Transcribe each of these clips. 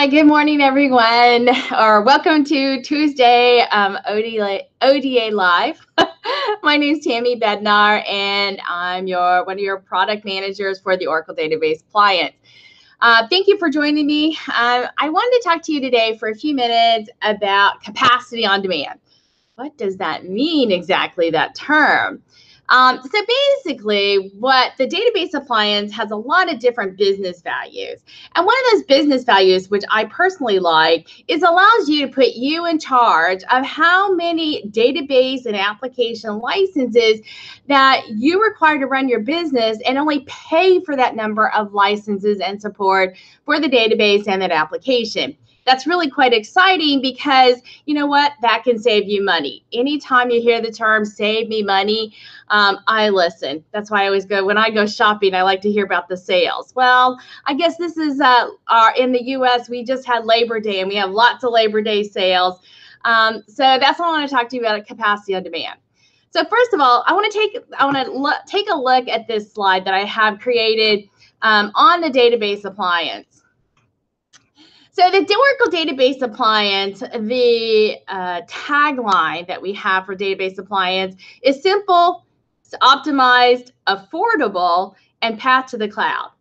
Hi, good morning, everyone, or welcome to Tuesday ODA Live. My name is Tammy Bednar, and I'm one of your product managers for the Oracle Database Appliance. Thank you for joining me. I wanted to talk to you today for a few minutes about capacity on demand. What does that mean exactly, that term? So basically, what the Database Appliance has a lot of different business values. And one of those business values, which I personally like, is allows you to put you in charge of how many database and application licenses that you require to run your business and only pay for that number of licenses and support for the database and that application. That's really quite exciting because you know what? That can save you money. Anytime you hear the term save me money, I listen. That's why I always go, when I go shopping, I like to hear about the sales. Well, I guess this is in the US, we just had Labor Day and we have lots of Labor Day sales. So that's what I want to talk to you about, capacity on demand. So first of all, I want to take a look at this slide that I have created on the Database Appliance. So the Oracle Database Appliance, the tagline that we have for Database Appliance is simple, it's optimized, affordable, and path to the cloud.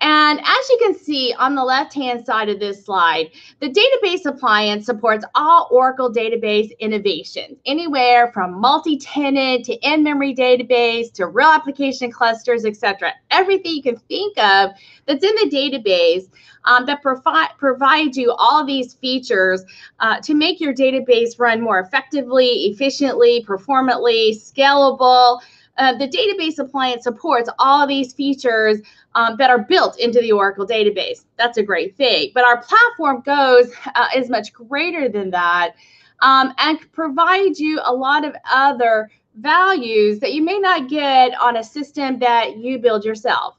And as you can see on the left-hand side of this slide, the Database Appliance supports all Oracle database innovations, anywhere from multi-tenant to in-memory database to real application clusters, etc. Everything you can think of that's in the database that provide you all these features to make your database run more effectively, efficiently, performantly, scalable. The Database Appliance supports all these features that are built into the Oracle database. That's a great thing. But our platform is much greater than that and provides you a lot of other values that you may not get on a system that you build yourself.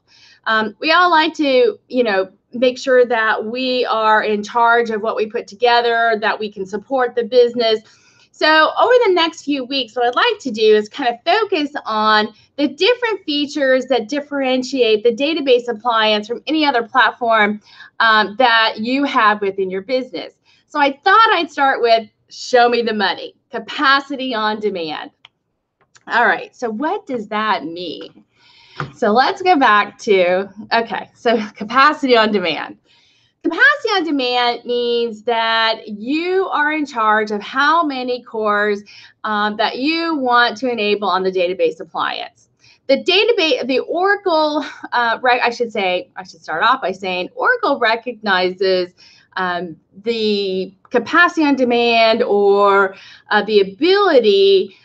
We all like to, make sure that we are in charge of what we put together, that we can support the business. So over the next few weeks, what I'd like to do is kind of focus on the different features that differentiate the Database Appliance from any other platform that you have within your business. So I thought I'd start with show me the money, capacity on demand. All right, so what does that mean? So let's go back to, so capacity on demand. Capacity on demand means that you are in charge of how many cores that you want to enable on the Database Appliance. The Oracle, I should start off by saying Oracle recognizes the capacity on demand or the ability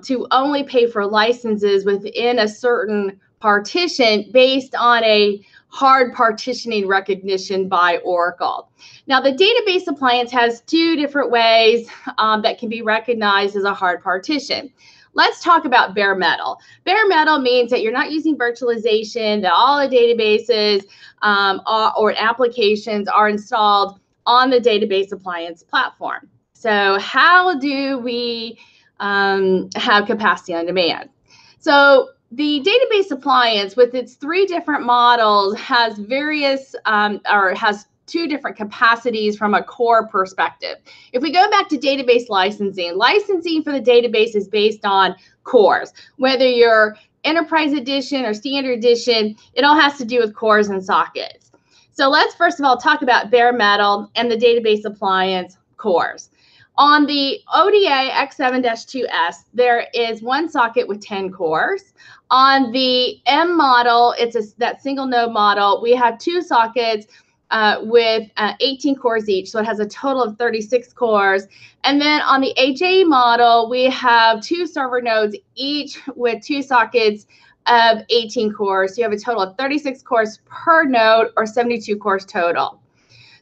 to only pay for licenses within a certain partition based on a hard partitioning recognition by Oracle. Now, the Database Appliance has two different ways that can be recognized as a hard partition. Let's talk about bare metal. Bare metal means that you're not using virtualization, that all the databases or applications are installed on the Database Appliance platform. So how do we have capacity on demand? So the Database Appliance, with its three different models, has has two different capacities from a core perspective. If we go back to database licensing for the database is based on cores. Whether you're Enterprise Edition or Standard Edition, it all has to do with cores and sockets. So let's first of all talk about bare metal and the Database Appliance cores. On the ODA X7-2S, there is one socket with 10 cores. On the M model, that single node model, we have two sockets with 18 cores each, so it has a total of 36 cores. And then on the HA model, we have two server nodes, each with two sockets of 18 cores. So you have a total of 36 cores per node, or 72 cores total.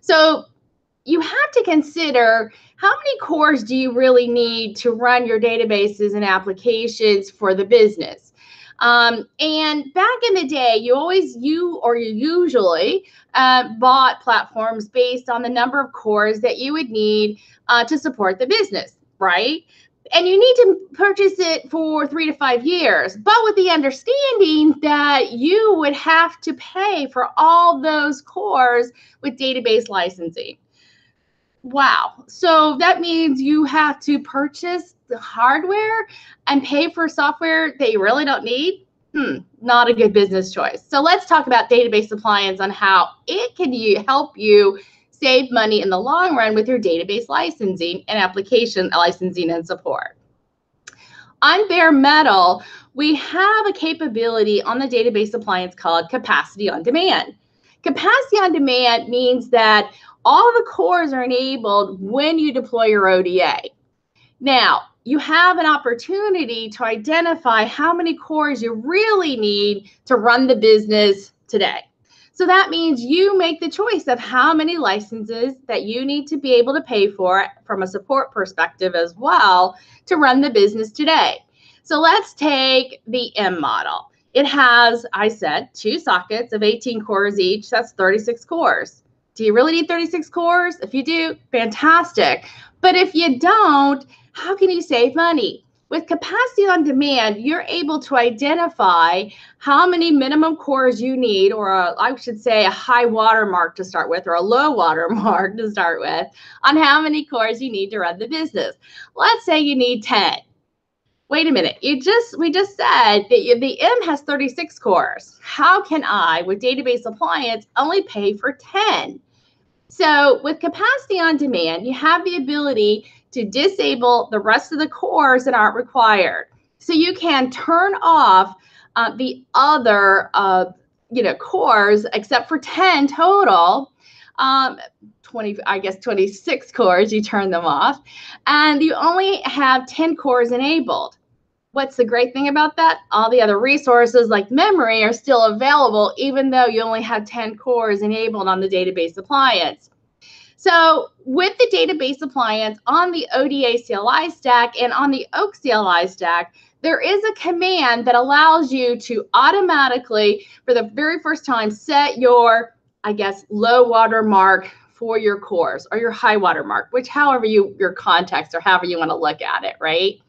So you have to consider, how many cores do you really need to run your databases and applications for the business? And back in the day, you usually bought platforms based on the number of cores that you would need to support the business, right? And you need to purchase it for 3 to 5 years, but with the understanding that you would have to pay for all those cores with database licensing. Wow. So that means you have to purchase the hardware and pay for software that you really don't need? Not a good business choice. So let's talk about Database Appliance on how it can help you save money in the long run with your database licensing and application licensing and support. On bare metal, we have a capability on the Database Appliance called Capacity on Demand. Capacity on Demand means that all the cores are enabled when you deploy your ODA. Now, you have an opportunity to identify how many cores you really need to run the business today. So that means you make the choice of how many licenses that you need to be able to pay for from a support perspective as well to run the business today. So let's take the M model. It has, I said, 2 sockets of 18 cores each. That's 36 cores. Do you really need 36 cores? If you do, fantastic. But if you don't, how can you save money? With Capacity on Demand, you're able to identify how many minimum cores you need, or I should say a high watermark to start with, or a low watermark to start with, on how many cores you need to run the business. Let's say you need 10. Wait a minute, we just said that the M has 36 cores. How can I, with Database Appliance, only pay for 10? So with Capacity on Demand, you have the ability to disable the rest of the cores that aren't required. So you can turn off the other cores, except for 10 total. 26 cores, you turn them off, and you only have 10 cores enabled. What's the great thing about that? All the other resources like memory are still available, even though you only have 10 cores enabled on the Database Appliance. So with the Database Appliance on the ODA CLI stack and on the Oak CLI stack, there is a command that allows you to automatically, for the very first time, set your, low water mark for your cores, or your high water mark, which however your context or however you want to look at it, right?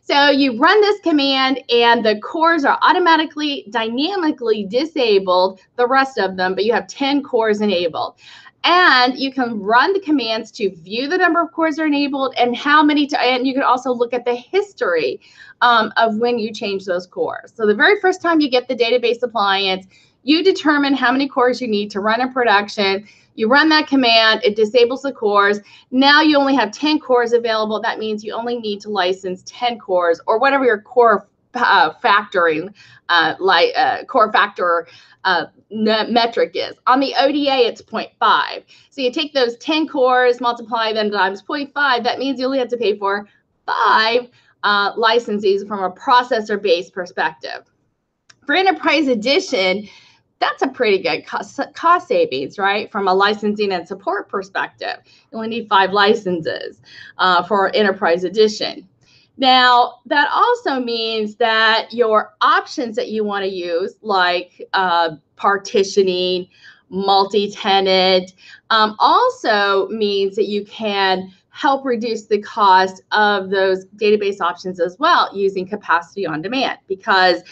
So you run this command and the cores are automatically, dynamically disabled, the rest of them, but you have 10 cores enabled. And you can run the commands to view the number of cores are enabled and how many, and you can also look at the history of when you change those cores. So the very first time you get the Database Appliance, you determine how many cores you need to run in production. You run that command, it disables the cores. Now you only have 10 cores available. That means you only need to license 10 cores, or whatever your core factoring, core factor metric is. On the ODA, it's 0.5. So you take those 10 cores, multiply them times 0.5. That means you only have to pay for 5 licenses from a processor-based perspective. For Enterprise Edition, that's a pretty good cost savings, right? From a licensing and support perspective. You only need 5 licenses for Enterprise Edition. Now, that also means that your options that you want to use, like partitioning, multi-tenant, also means that you can help reduce the cost of those database options as well using Capacity on Demand. Because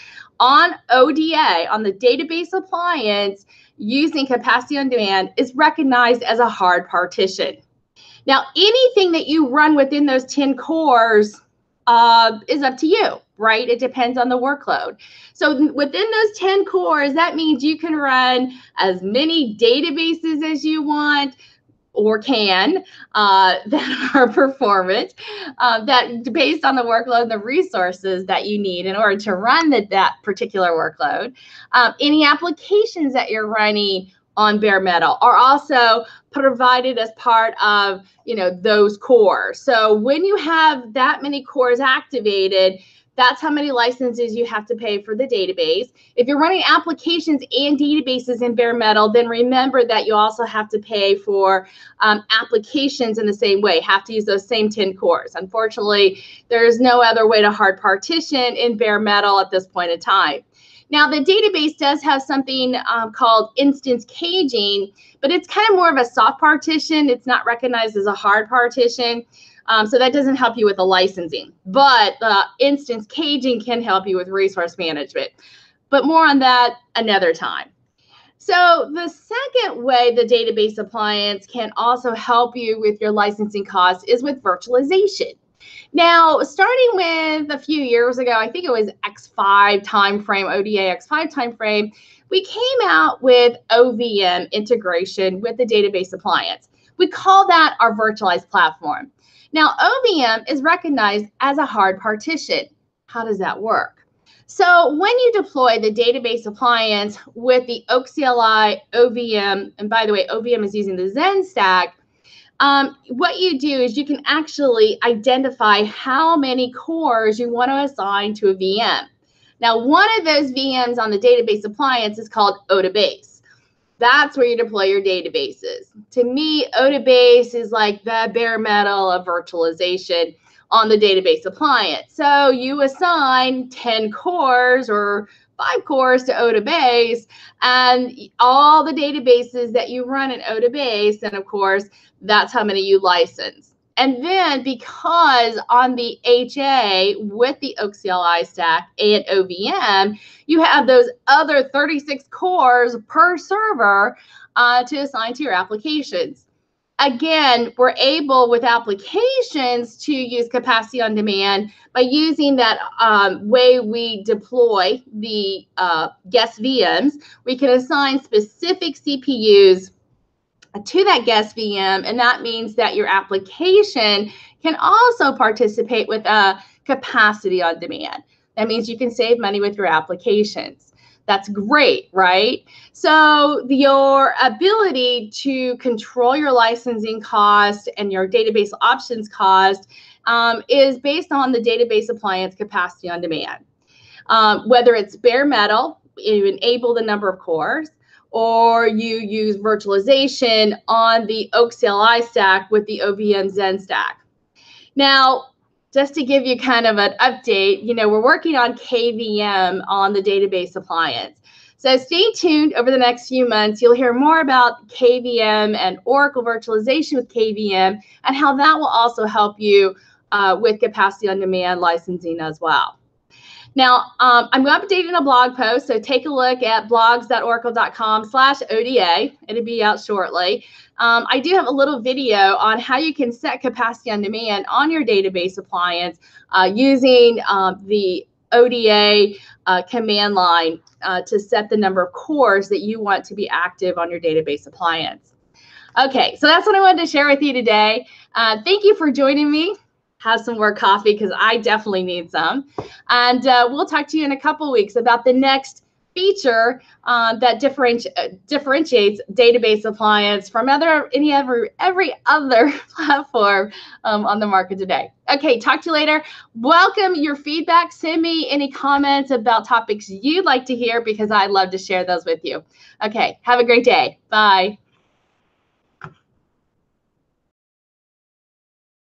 on ODA, on the Database Appliance, using Capacity on Demand is recognized as a hard partition. Now, anything that you run within those 10 cores is up to you, right? It depends on the workload. So within those 10 cores, that means you can run as many databases as you want, or can, that are performant, that based on the workload and the resources that you need in order to run that particular workload. Any applications that you're running on bare metal are also provided as part of, those cores. So when you have that many cores activated, that's how many licenses you have to pay for the database. If you're running applications and databases in bare metal, then remember that you also have to pay for applications in the same way, have to use those same 10 cores. Unfortunately, there's no other way to hard partition in bare metal at this point in time. Now, the database does have something called instance caging, but it's kind of more of a soft partition. It's not recognized as a hard partition. So that doesn't help you with the licensing, but instance caging can help you with resource management. But more on that another time. So the second way the Database Appliance can also help you with your licensing costs is with virtualization. Now, starting with a few years ago, I think it was X5 timeframe, ODA X5 timeframe, we came out with OVM integration with the Database Appliance. We call that our virtualized platform. Now, OVM is recognized as a hard partition. How does that work? So when you deploy the Database Appliance with the OCLI OVM, and by the way, OVM is using the Zen stack, what you do is you can actually identify how many cores you want to assign to a VM. Now, one of those VMs on the Database Appliance is called Database. That's where you deploy your databases. To me, Database is like the bare metal of virtualization on the Database Appliance. So you assign 10 cores or 5 cores to Database, and all the databases that you run in Database, and of course, that's how many you license. And then because on the HA with the OCLI stack and OVM, you have those other 36 cores per server to assign to your applications. Again, we're able with applications to use capacity on demand by using that way we deploy the guest VMs. We can assign specific CPUs to that guest VM, and that means that your application can also participate with capacity on demand. That means you can save money with your applications. That's great, right? So your ability to control your licensing cost and your database options cost is based on the Database Appliance capacity on demand. Whether it's bare metal, you enable the number of cores, or you use virtualization on the OCLI stack with the OVM Zen stack. Now, just to give you kind of an update, we're working on KVM on the Database Appliance. So stay tuned over the next few months. You'll hear more about KVM and Oracle virtualization with KVM and how that will also help you with capacity on demand licensing as well. Now, I'm updating a blog post, so take a look at blogs.oracle.com/ODA. It'll be out shortly. I do have a little video on how you can set capacity on demand on your Database Appliance using the ODA command line to set the number of cores that you want to be active on your Database Appliance. Okay, so that's what I wanted to share with you today. Thank you for joining me. Have some more coffee because I definitely need some. And we'll talk to you in a couple weeks about the next feature that differentiates Database Appliance from every other platform on the market today. Okay, talk to you later. Welcome your feedback. Send me any comments about topics you'd like to hear because I'd love to share those with you. Okay, have a great day. Bye.